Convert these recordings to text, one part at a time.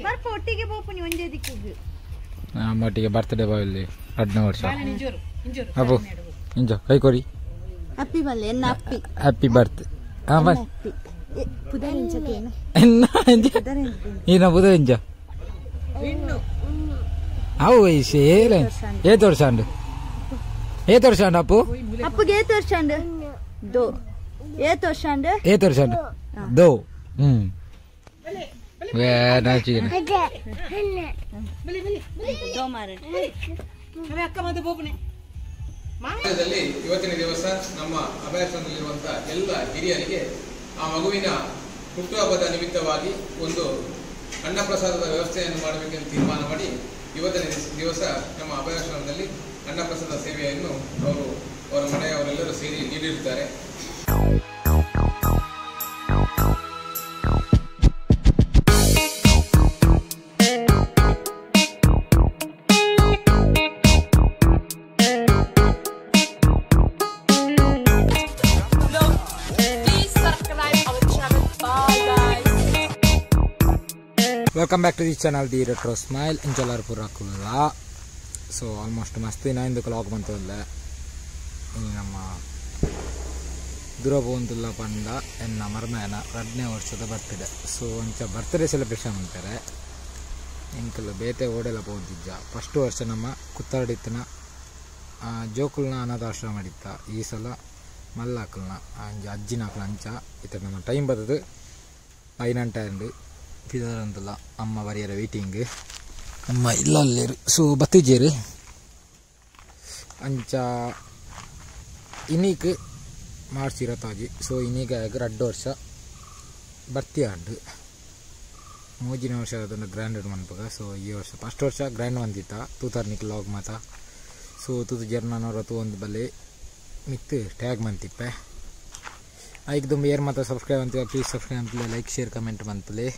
ಬರ್ಪ ಒಟ್ಟಿಗೆ ಬೋಪುನಿ ಒಂದೇ ದಿಕ್ಕಿಗೆ ನಮ್ಮೊಟ್ಟಿಗೆ ಬರ್ತ್ಡೇ ಬಾಯಲ್ಲಿ 12 ವರ್ಷ ಅಪ್ಪು ಇಂಜ ಕೈ ಕೊಡಿ ಹ್ಯಾಪಿ ಬಲ್ಲೆ ಎನ್ನ ಹ್ಯಾಪಿ ಹ್ಯಾಪಿ ಬರ್ತ್ ಹಾ ಬರ್ ಪುದರ್ ಇಂಚಕೇನ ಎನ್ನ ಇಂಜ ಏನ ಪುದರ್ ಇಂಜ ಅವು ಸೇಲೆ ಏತ್ ವರ್ಷ ಅಂಡು ಏತ್ ವರ್ಷ ಅಂಡು ಅಪ್ಪು ಅಪ್ಪುಗೆ ಏತ್ ವರ್ಷ ಅಂಡು ದೋ ಏತ್ ವರ್ಷ ಅಂಡು ಏತ್ ವರ್ಷ ಅಂಡು ದೋ ನಾಚಿಗೆ ಇವತ್ತಿನ ದಿವಸ ನಮ್ಮ ಅಭಯಾಶ್ರಮದಲ್ಲಿರುವಂತಹ ಎಲ್ಲ ಹಿರಿಯರಿಗೆ ಆ ಮಗುವಿನ ಹುಟ್ಟುಹಬ್ಬದ ನಿಮಿತ್ತವಾಗಿ ಒಂದು ಅನ್ನಪ್ರಸಾದದ ವ್ಯವಸ್ಥೆಯನ್ನು ಮಾಡಬೇಕೆಂದು ತೀರ್ಮಾನ ಮಾಡಿ ಇವತ್ತಿನ ದಿವಸ ನಮ್ಮ ಅಭಯಾಶ್ರಮದಲ್ಲಿ ಅನ್ನಪ್ರಸಾದ ಸೇವೆಯನ್ನು ಅವರ ಮನೆಯವರೆಲ್ಲರೂ ಸೇರಿ ನೀಡಿರುತ್ತಾರೆ. Welcome back to the channel the retro smile ಇಂಚಲಾರ್ ಪೂರ ಕುಲ್ಲ. ಸೊ ಆಲ್ಮೋಸ್ಟ್ ಮಸ್ತ್ ಇನ್ನೊಂದು ಕ್ಲಾಕ್ ಬಂತಲ್ಲ ಇನ್ನು ನಮ್ಮ ದುರಬೋಂದುಲ್ಲ ಪಂಡ ಎನ್ನ ಮರ್ಮೇನ 2ನೇ ವರ್ಷದ ಬರ್ತ್ಡೇ. ಸೊ ಒಂಚ ಬರ್ತ್ಡೇ ಸೆಲೆಬ್ರೇಷನ್ ಅಂತಾರೆ ಇಂಕಲ್ ಬೇತೆ ಓಡೆಲ್ಲ ಪೋದಿಜ್ಜ. ಫಸ್ಟ್ ವರ್ಷ ನಮ್ಮ ಕುತ್ತಾಡಿತ್ತನ ಜೋಕುಲ್ನ ಅನಾಥಾಶ್ರಮ ಮಾಡಿತ್ತ. ಈ ಸಲ ಮಲ್ಲಾಕಲ್ನ ಅಂಜ ಅಜ್ಜಿನಾಕಲ್ ಅಂಚ ಇತ್ತ ನಮ್ಮ ಟೈಮ್ ಬರ್ತದೆ 5 ಇದರಂತಲ್ಲ ಅಮ್ಮ ಬರೆಯರ ವೇಟಿಂಗ್ ಅಮ್ಮ ಇಲ್ಲಲ್ಲೇರು. ಸೊ ಬತ್ತಿಜೇರು ಅಂಚ ಇನ್ನೀಕ್ ಮಾರ್ಚ್ 20. ಸೊ ಇನ್ನೀಗ 2 ವರ್ಷ ಬರ್ತಿಯಾಂಡು ಮೂಜಿನ ವರ್ಷ ಅದನ್ನು ಗ್ರ್ಯಾಂಡ್ ಮನ್ಪಗ. ಸೊ ಈ ವರ್ಷ ಫಸ್ಟ್ ವರ್ಷ ಗ್ರ್ಯಾಂಡ್ ಬಂದಿತ್ತ ತೂತಾರ್ನಿಕ್ ಲಾಗ್ ಮಾತ. ಸೊ ತೂತು ಜರ್ನನವರ ಒಂದು ಬಲ್ಲೆ ಮಿತ್ತು ಟ್ಯಾಗ್ ಮಂತಿಪ್ಪೆ ಐಕ್ ತುಂಬ ಏರ್ ಮಾತ್ರ ಸಬ್ಸ್ಕ್ರೈಬ್ ಅಂತೀವಿ. ಪ್ಲೀಸ್ ಸಬ್ಸ್ಕ್ರೈಬ್ ಅಂತಲೇ ಲೈಕ್ ಶೇರ್ ಕಮೆಂಟ್ ಬಂತಲೇ.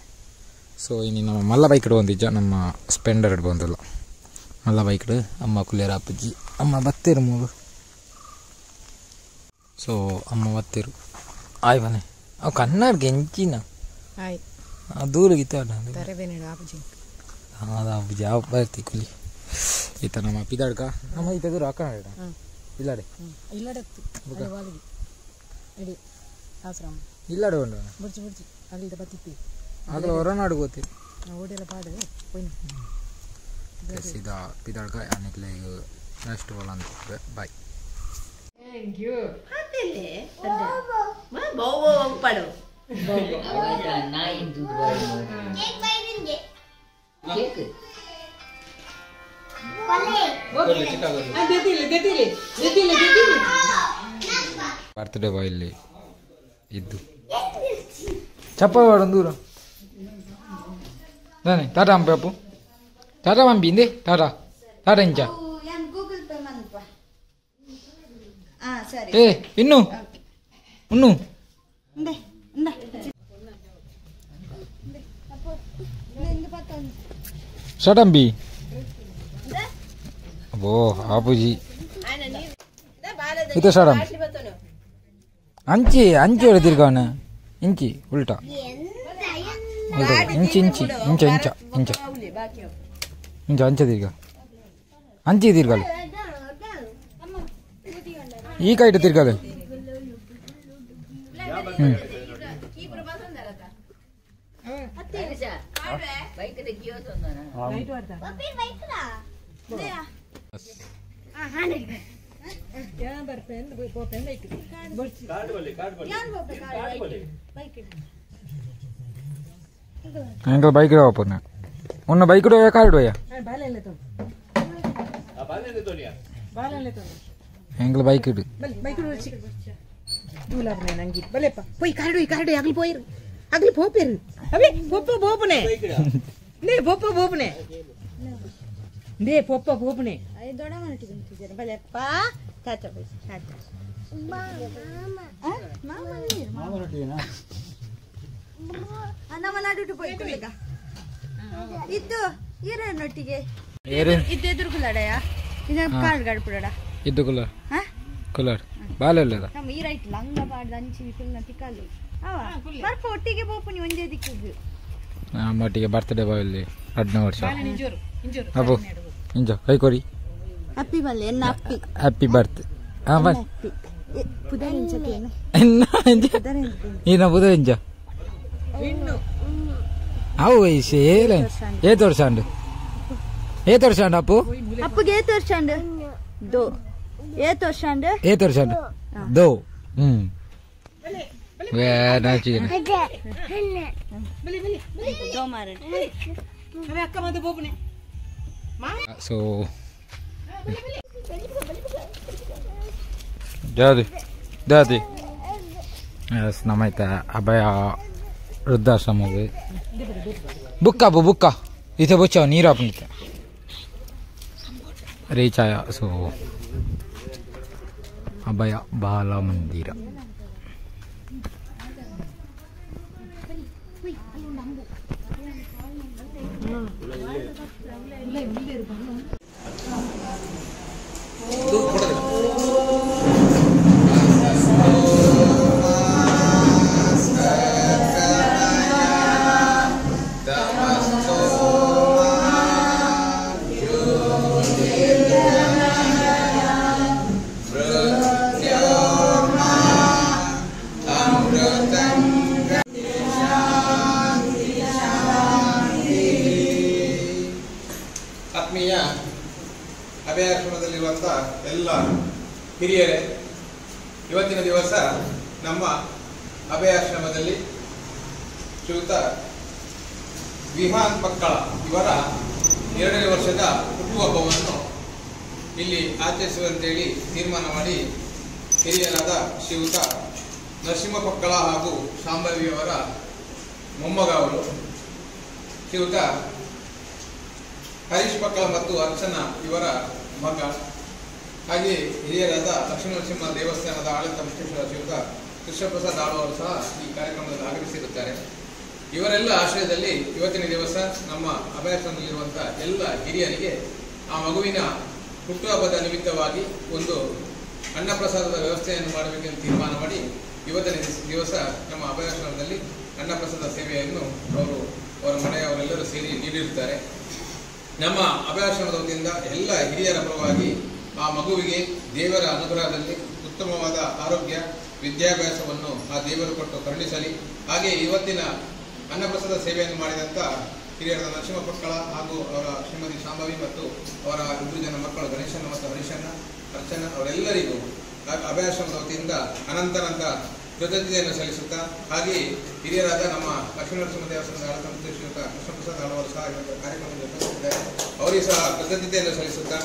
ಸೊ ಇನ್ನು ನಮ್ಮ ಮಲ್ಲ ಬೈಕ್ ಬಂದಿಜ್ಜ ನಮ್ಮ ಸ್ಪೆಂಡರ್ ಬಂದಿಲ್ಲ ಮಲ್ಲ ಬೈಕ್ ಅಮ್ಮ ಕುಲಿಯರ ಅಪ್ಪಜ್ಜಿ ಅಮ್ಮ ಬತ್ತೇರು ಮೂರು. ಸೊ ಅಮ್ಮ ಬತ್ತೇರು ಆಯ್ ಬನೆ ಅವು ಕನ್ನಡ್ಗೆ ಎಂಚಿನ ದೂರಗಿತ್ತ ಅಪ್ಪಜ್ಜಿ ಅವ್ ಬರ್ತಿ ಕುಲಿ ಈತ ನಮ್ಮ ಪಿದಾಡ್ಕ ನಮ್ಮ ಈತ ದೂರ ಹಾಕೋಣ ಇಲ್ಲಾಡೆ ಇಲ್ಲಾಡೆ ಉಂಡು ಆಗಲ ಹೊರನಾಡು ಗೊತ್ತಿ ಸೀದಾ ಪಿದಾಡ್ಕ ಅನಿಕ್ಲೆ ಈಗ ನೆಕ್ಸ್ಟ್ ಬಾಲ್ ಅಂತ ಬಾಯ್. Thank you. Hatele. Bobo padu. Bobo. Ada naik itu baru. Cake bayin je. Cake. Boleh. Detile. Birthday boy ಇಲ್ಲಿ ಇದ್ದು ಚಪ್ಪಲ್ ವಾಡ ದೂರ ನಾನೇ ಟಾಟಾ ಅಂಪೆ ಅಪ್ಪು ಟಾಟಾ ಮಂಬಿ ಇಂದೆ ಟಾಟಾ ಇಂಚ ಏ ಇನ್ನು ಉಣ್ಣು ಶಟಂಬಿ ಓ ಆಪುಜಿ ಇದು ಶಟಂ ಅಂಚಿ ಹೊಡೆದಿರ್ಗವನ ಇಂಚಿ ಉಲ್ಟಾ ಇಂಚ ದೀರ್ಘ ಅಂಚಿ ದೀರ್ಘಾಲು ಈ ಕೈಟ್ ತಿರ್ಗಾಲೆ ಎಂಕಲ್ ಬೈಕ್ ಹೋಗ್ನ ಉನ್ನ ಬೈಕ್ ಕಾರ್ಡ್ ಎಂಕಲ್ ಬೈಕ್ ಇಡು ಇದು ಈರನ್ನೊಟ್ಟಿಗೆ ಇದ್ದು ಕುಲಾಡಯ ಕಾರ್ಡ್ ಗಡ್ಪುಡ ಇದ್ದು ಕುಲಾರ್ ಕುಲಾರ್ ಬಾಲೆಲ್ಲ ನಮ್ಮ ಈರೈಟ್ ಲಂಗ ಬಾಡ್ದ ಅಂಚಿ ಫುಲ್ ತಿಕ್ಕಲ್ಲಿ ಅವ ಬರ್ಪ ಒಟ್ಟಿಗೆ ಬೋಪುನಿ ಒಂದೇ ದಿಕ್ಕಿಗೆ ನಮ್ಮೊಟ್ಟಿಗೆ ಬರ್ತ್ಡೇ ಬಾಯಲ್ಲಿ 2ನೇ ವರ್ಷ ಅಪ್ಪು ಇಂಜೋ ಕೈ ಕೊಡಿ ಹ್ಯಾಪಿ ಬಲ್ಲೆ ಎನ್ನ ಹ್ಯಾಪಿ ಹ್ಯಾಪಿ ಬರ್ತ್ ಬಸ್ ಪುದರ್ ಇಂಚತೇನು ఈయన బుధ ఇంచా అవు ఏ తోర్చాండు అప్పు అప్పుಗೆ ఏ ತೋರ್ಸಂಡು దో ఏ ತೋರ್ಸಂಡು దో నాచిగన దో ಮಾರೆ సో ಜಾತಿ ಎಸ್ ನಮ್ಮೈತೆ ಅಭಯ ವೃದ್ಧಾಶ್ರಮಕ್ಕೆ ಬುಕ್ಕ ಇथे ಬಚ್ಚಾವ ನೀರು ಹಾಕೊಂಡಿದ್ದೆ ರೀಚ್ ಆಯ ಸೊ ಅಭಯ ಬಾಲ ಮಂದಿರ ಆತ್ಮೀಯ ಅಭಯಾಶ್ರಮದಲ್ಲಿರುವಂಥ ಎಲ್ಲ ಹಿರಿಯರೇ, ಇವತ್ತಿನ ದಿವಸ ನಮ್ಮ ಅಭಯಾಶ್ರಮದಲ್ಲಿ ಶ್ರೀಯುತ ವಿಹಾನ್ ಪಕ್ಕಳ ಇವರ 2ನೇ ವರ್ಷದ ಹುಟ್ಟುಹಬ್ಬವನ್ನು ಇಲ್ಲಿ ಆಚರಿಸುವಂತೇಳಿ ತೀರ್ಮಾನ ಮಾಡಿ ಹಿರಿಯರಾದ ಶ್ರೀಯುತ ನರಸಿಂಹ ಪಕ್ಕಳ ಹಾಗೂ ಶಾಂಭವಿಯವರ ಮೊಮ್ಮಗ ಅವರು ಶ್ರೀಯುತ ಹರೀಶ್ ಪಕ್ಕಳ ಮತ್ತು ಅರ್ಚನಾ ಇವರ ಮಗ, ಹಾಗೆ ಹಿರಿಯರಾದ ಲಕ್ಷ್ಮೀನರಸಿಂಹ ದೇವಸ್ಥಾನದ ಆಡಳಿತ ಮುಖ್ಯಸ್ಥರಾದ ಶ್ರೀಯುತ ಕೃಷ್ಣಪ್ರಸಾದ್ ಆಳು ಅವರು ಸಹ ಈ ಕಾರ್ಯಕ್ರಮದಲ್ಲಿ ಆಗಮಿಸಿರುತ್ತಾರೆ. ಇವರೆಲ್ಲ ಆಶ್ರಯದಲ್ಲಿ ಇವತ್ತಿನ ದಿವಸ ನಮ್ಮ ಅಭಯಾಶ್ರಮದಲ್ಲಿರುವಂಥ ಎಲ್ಲ ಹಿರಿಯರಿಗೆ ಆ ಮಗುವಿನ ಹುಟ್ಟುಹಬ್ಬದ ನಿಮಿತ್ತವಾಗಿ ಒಂದು ಅನ್ನಪ್ರಸಾದದ ವ್ಯವಸ್ಥೆಯನ್ನು ಮಾಡಬೇಕೆಂದು ತೀರ್ಮಾನ ಮಾಡಿ ಇವತ್ತಿನ ದಿವಸ ನಮ್ಮ ಅಭಯಾಶ್ರಮದಲ್ಲಿ ಅನ್ನಪ್ರಸಾದ ಸೇವೆಯನ್ನು ಅವರ ಮನೆಯವರೆಲ್ಲರೂ ಸೇರಿ ನೀಡಿರುತ್ತಾರೆ. ನಮ್ಮ ಅಭಯಾಶ್ರಮದ ವತಿಯಿಂದ ಎಲ್ಲ ಹಿರಿಯರ ಪರವಾಗಿ ಆ ಮಗುವಿಗೆ ದೇವರ ಅನುಗ್ರಹದಲ್ಲಿ ಉತ್ತಮವಾದ ಆರೋಗ್ಯ ವಿದ್ಯಾಭ್ಯಾಸವನ್ನು ಆ ದೇವರು ಕೊಟ್ಟು ಕರುಣಿಸಲಿ. ಹಾಗೆ ಇವತ್ತಿನ ಅನ್ನಪ್ರಸಾದ ಸೇವೆಯನ್ನು ಮಾಡಿದಂಥ ಹಿರಿಯರಾದ ನರಸಿಂಹ ಪಕ್ಕಳ ಹಾಗೂ ಅವರ ಶ್ರೀಮತಿ ಶಾಂಭವಿ ಮತ್ತು ಅವರ 2 ಜನ ಮಕ್ಕಳು ಗಣೇಶನ ಮತ್ತು ಹರೀಶಣ್ಣ ಅರ್ಚನಾ ಅವರೆಲ್ಲರಿಗೂ ಅಭಯಾಶ್ರಮದ ವತಿಯಿಂದ ಅನಂತ ಕೃತಜ್ಞತೆಯನ್ನು ಸಲ್ಲಿಸುತ್ತಾ, ಹಾಗೆ ಹಿರಿಯರಾದ ನಮ್ಮ ಲಕ್ಷ್ಮೀನರಸಿಂಹ ದೇವಸ್ಥಾನದ ಆಡಳಿತ ಮಂತ್ರಿ ಶ್ರೀಯುತ ಕೃಷ್ಣಪ್ರಸಾದ್ ಅವರು ಸಹ ಇವತ್ತು ಕಾರ್ಯಕ್ರಮದಲ್ಲಿ ಉಪಸ್ಥಿತಿದ್ದಾರೆ. ಅವರಿಗೆ ಸಹ ಕೃತಜ್ಞತೆಯನ್ನು ಸಲ್ಲಿಸುತ್ತಾ,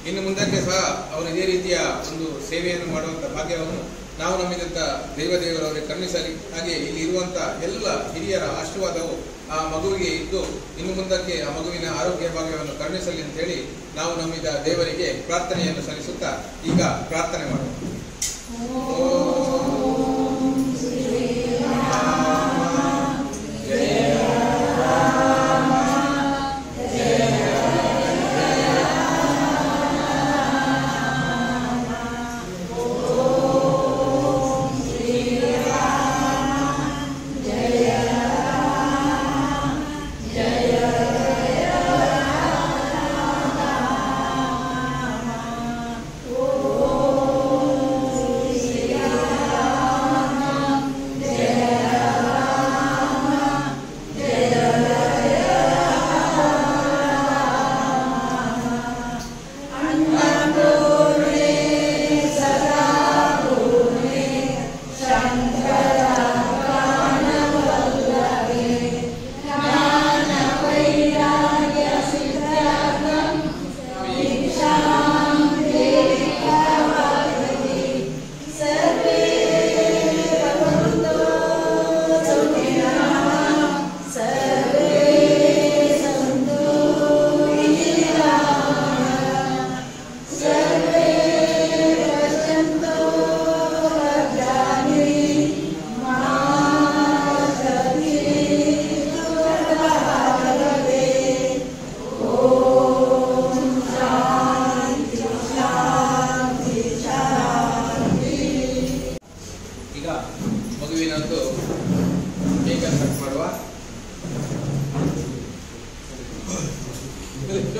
ಇನ್ನು ಮುಂದಕ್ಕೆ ಸಹ ಅವರು ಇದೇ ರೀತಿಯ ಒಂದು ಸೇವೆಯನ್ನು ಮಾಡುವಂಥ ಭಾಗ್ಯವನ್ನು ನಾವು ನಮ್ಮಿದಂಥ ದೇವರವರಿಗೆ ಕರುಣಿಸಲಿ. ಹಾಗೆ ಇಲ್ಲಿ ಇರುವಂಥ ಎಲ್ಲ ಹಿರಿಯರ ಆಶೀರ್ವಾದವು ಆ ಮಗುವಿಗೆ ಇದ್ದು ಇನ್ನು ಮುಂದಕ್ಕೆ ಆ ಮಗುವಿನ ಆರೋಗ್ಯ ಭಾಗ್ಯವನ್ನು ಕರುಣಿಸಲಿ ಅಂತೇಳಿ ನಾವು ನಮ್ಮಿದ ದೇವರಿಗೆ ಪ್ರಾರ್ಥನೆಯನ್ನು ಸಲ್ಲಿಸುತ್ತಾ ಈಗ ಪ್ರಾರ್ಥನೆ ಮಾಡೋಣ.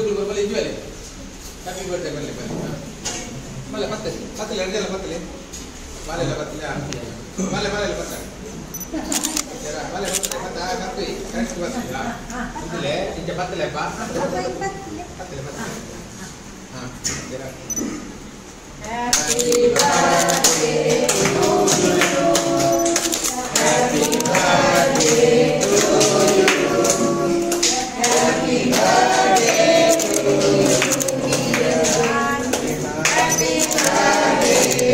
ಗಿಫ್ಟ್ಗಳು ಬರಬಲ್ಲ ಇದ್ವಲ್ಲಿ ಹ್ಯಾಪಿ ಬರ್ಡೇ ಬರಲಿ ಬನ್ನಿ ಮಲೆ ಮತ್ತೆ ಪತ್ತಲೆ ಅಡ್ಡೆಲ್ಲ ಪತ್ತಲೆ ಮಾಲೆಲ್ಲ ಪತ್ತಲೆ ಮಾಲೆ ಮಾಲೆಲ್ಲ ಪತ್ತಲೆ ಮಾಲೆ ಪತ್ತಲೆ ಮತ್ತೆ ಕತ್ತಿ ಕರೆಕ್ಟ್ ಬರ್ತಿಲ್ಲ ಮುಂದೆ ನಿಜ ಪತ್ತಲೆ ಬಾ ಪತ್ತಲೆ ಪತ್ತಲೆ ಹಾಂ Happy birthday to you. Happy birthday to you. Happy birthday to you. Happy birthday to you.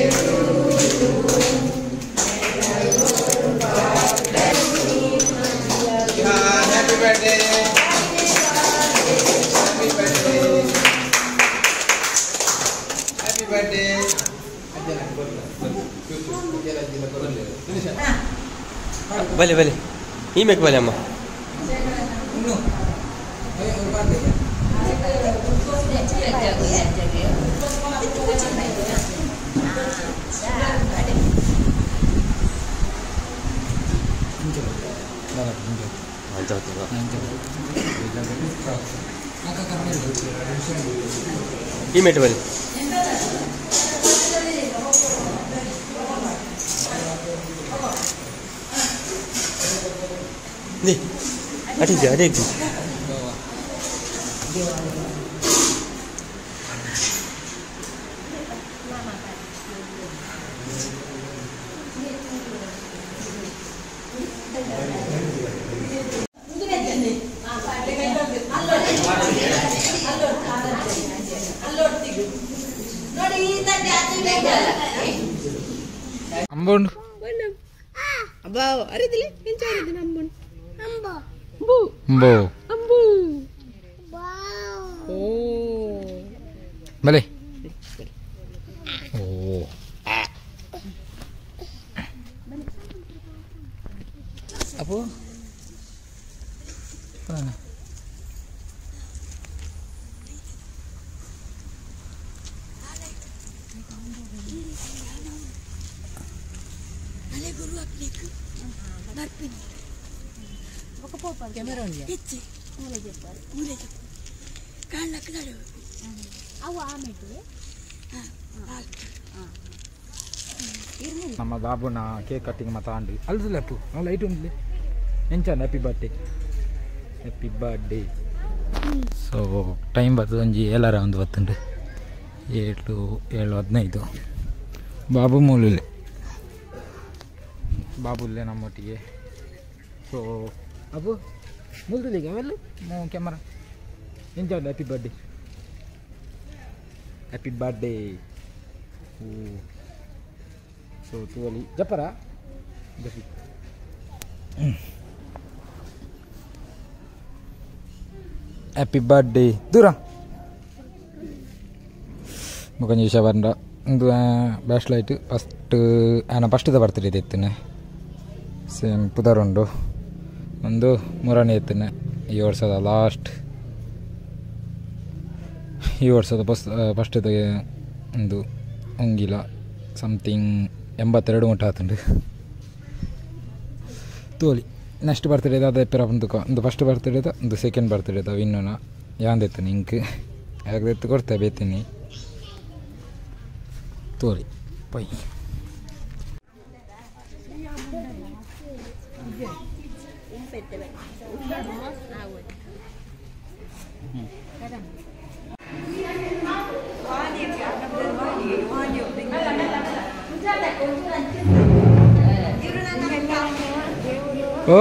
Happy birthday. Happy birthday. Happy birthday. Bale, bale. Imek bale amma. Imek bale. Nih, ada gitu. Ambon. Abau, aridile, enjoy the ambon. Ambo. Ambo. Ambo. Wow. Oh. Bale. Oh. Apa? Mana? Kamera on dia. Itu. Mulai jepar. Kan nak ada. Awa ame tu. ನಮ್ಮ ಬಾಬುನ cake cutting ಮಾತಾಂಡು ಅಲ್ದಿಲ್ಲ ಅಪ್ಪು ನಾವು light ಉಂಡ್ಲಿ ಎಂಚಾನ happy birthday so time ಬರ್ತದೆ ಒಂಜಿ 7:10 7:15 ಬಾಬು ಮೂಲಲೆ ಬಾಬುಲ್ಲೇ ನಮ್ಮೊಟ್ಟಿಗೆ ಸೊ ಅಪ್ಪು ಮುಲ್ದಿಲ್ಲಿಗೆ ಅವೆಲ್ಲ ಕ್ಯಾಮರಾ ಎಂಚಾನ happy birthday So tu ali japara japi happy birthday dura mukanya isha barnda undu bash light first ana first da birthday dettune same pudarondo ಒಂದು ಮೂರನೇ ಎತ್ತನೆ ಈ ವರ್ಷದ ಲಾಸ್ಟ್ ಈ ವರ್ಷದ ಫಸ್ಟ್ ಒಂದು ಒಂಗಿಲ ಸಮಥಿಂಗ್ 82 ಗಂಟೆ ಆತುಂಡು ತೋಲಿ ನೆಕ್ಸ್ಟ್ ಬರ್ತ್ಡೇ ಅದ ಎಪ್ಪರ ಒಂದು ಫಸ್ಟ್ ಬರ್ತ್ಡೇದ ಒಂದು ಸೆಕೆಂಡ್ ಬರ್ತ್ಡೇದ ಇನ್ನೂನ ಯಾಂದೆತ್ತನಿ ಇಂಕ್ ಆಗದೆತ್ತು ಕೊಡ್ತಾ ಬೇತೀನಿ ತೋಲಿ ಪೈ ಓ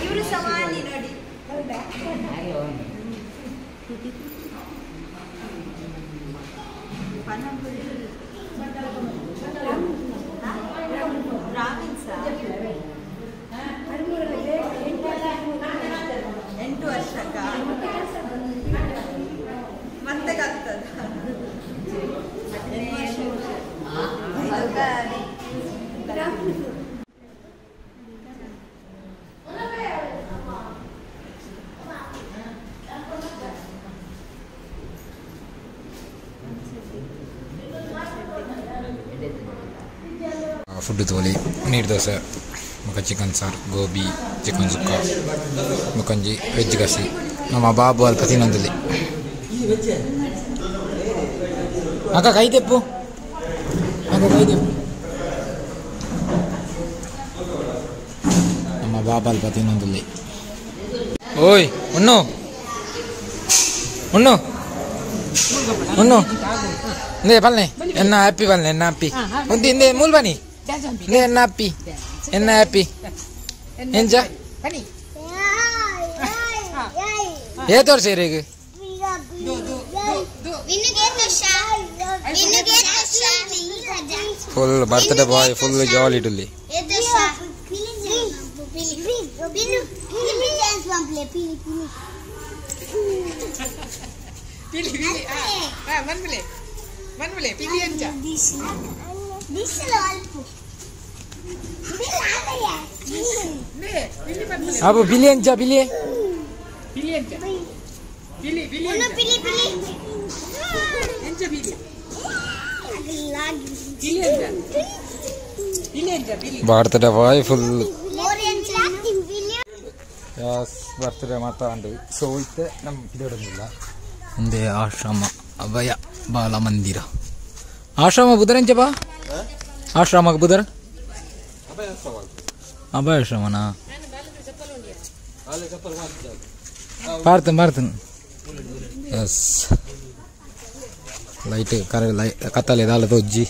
ಇವರು ಸವಾಲಿ ನೋಡಿ ಎಂಟು ವರ್ಷಕ್ಕ ಮತ್ತೆ ಆಗ್ತದ ಫುಡ್ ತೋಲಿ ನೀರು ದೋಸೆ ಮುಖ ಚಿಕನ್ ಸಾರು ಗೋಬಿ ಚಿಕನ್ ಸುಕ್ಕ ಮುಖಂಜಿ ವೆಜ್ ಕಸಿ ನಮ್ಮ ಬಾಬು ಅಲ್ಪ ತಿನ್ನೊಂದಲ್ಲಿ ಅಕ್ಕ ಕೈ ತೆಪ್ಪು ನಮ್ಮ ಬಾಬು ಅಲ್ಪ ತಿನ್ನೊಂದಲ್ಲಿ ಓಯ್ ಉಣ್ಣು నే పల్నే ఎన్న హ్యాపీ పల్నే ఎన్న హ్యాపీ ఉంది ఇందే మూల్ బని నే ఎన్న హ్యాపీ ఎంజా ఏ తోర్ సేరేగ్ full birthday boy full jolly డుల్లి Abu pilih aja pilih. Birthday boy full. Yes, birthday mata andi. So itte nam idodilla. Inde ashrama abaya bala mandira. Ashrama budaran jaba? Ashrama budar? Abaya ashrama na. Martin. Yes. Light kata le dala dojji.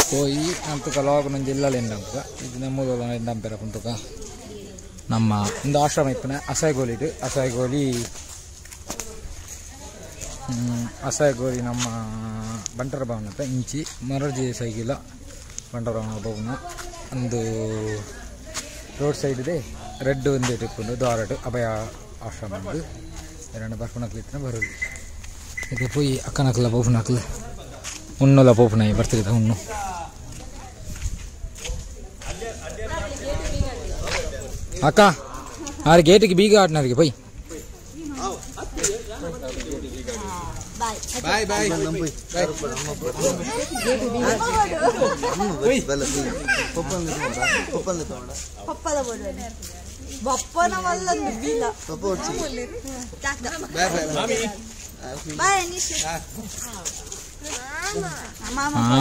Koi antu kalog nan jilla lendam ka. Idina modo lendam pera puntu ka. ನಮ್ಮ ಒಂದು ಆಶ್ರಮ ಇಪ್ಪನೆ ಅಸಾಯಿಗೋಲಿ ನಮ್ಮ ಬಂಟರ ಭವನ ಅಂತ ಇಂಚಿ ಮರರ್ಜಿ ಸೈಗಿಲ್ಲ ಬಂಟರ ಭವನ ಒಂದು road side ಇದೆ ರೆಡ್ ಒಂದು ಇಟ್ಕೊಂಡು ದಾರಡು ಅಭಯ ಆಶ್ರಮ ಒಂದು ಎರಡು ಬರ್ಪುನಕ್ಲು ಇತ್ತನ ಬರೋದು ಇದು ಪೋಯಿ ಅಕ್ಕನಕ್ಲ ಪೋಪುನಕ್ಲು ಉಣ್ಣುಲ ಪೋಪುನಾಯಿ ಬರ್ತಿದ್ದ ಉಣ್ಣು ಅಕ್ಕ ಆರು ಗೇಟಿಗೆ ಬೀಗ ಆಡ್ನವ್ರಿಗೆ ಬೈ ಬಾಯ್ ಬಾಯ್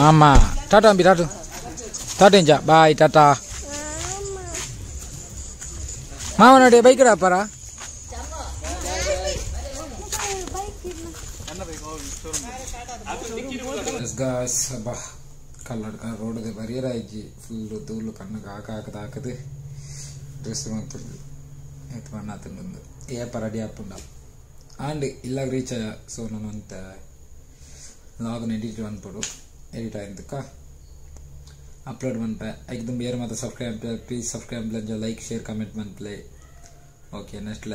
అమ్మా టాటా అంబి టాటా టాటా ఇంజా బాయ్ టాటా మామనోడే బైక్ రాపారా guys ಅಬ್ಬಾ ಕಲ್ಲಡ್ಕ ರೋಡ್ ಬರಿಯರ ಇಜ್ಜಿ ಫುಲ್ ತೂಲು ಕಣ್ಣಗೆ ಹಾಕದು ಡ್ರೆಸ್ ಮಂತುಂಡು ಎತ್ತು ಬಣ್ಣ ತಿಂದು ಏ ಪರಡಿ ಹಾಪುಂಡ ಆಂಡ್ ಇಲ್ಲಾಗ ರೀಚ್ ಆಯ ಸೊ ನಾನು ಅಂತ ಲಾಗ್ನ ಎಡಿಟ್ ಅನ್ಪಡು ಎಡಿಟ್ ಆಯ್ತಕ್ಕ ಅಪ್ಲೋಡ್ ಮನ್ಪೆ ಐಕ್ದಮ್ ಬೇರೆ ಮತ್ತೆ subscribe please subscribe like share comment ಮನ್ಪ್ಲೆ ಓಕೆ ನೆಕ್ಸ್ಟ್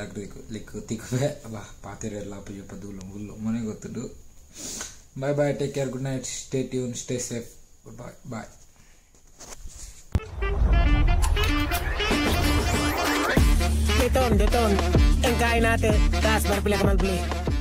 ಲಿಕ್ ತಿಕ್ಕುವೆ ಬಾ ಪಾತಿರೆಲ್ಲ ಅಪ್ಪ ದೂಲು ಮುಲ್ಲು ಮನೆಗೆ ಗೊತ್ತುಂಡು Bye bye, take care, good night, stay tuned, stay safe, goodbye, bye. Deton, engkain natin, taas, marpila ka mag-play.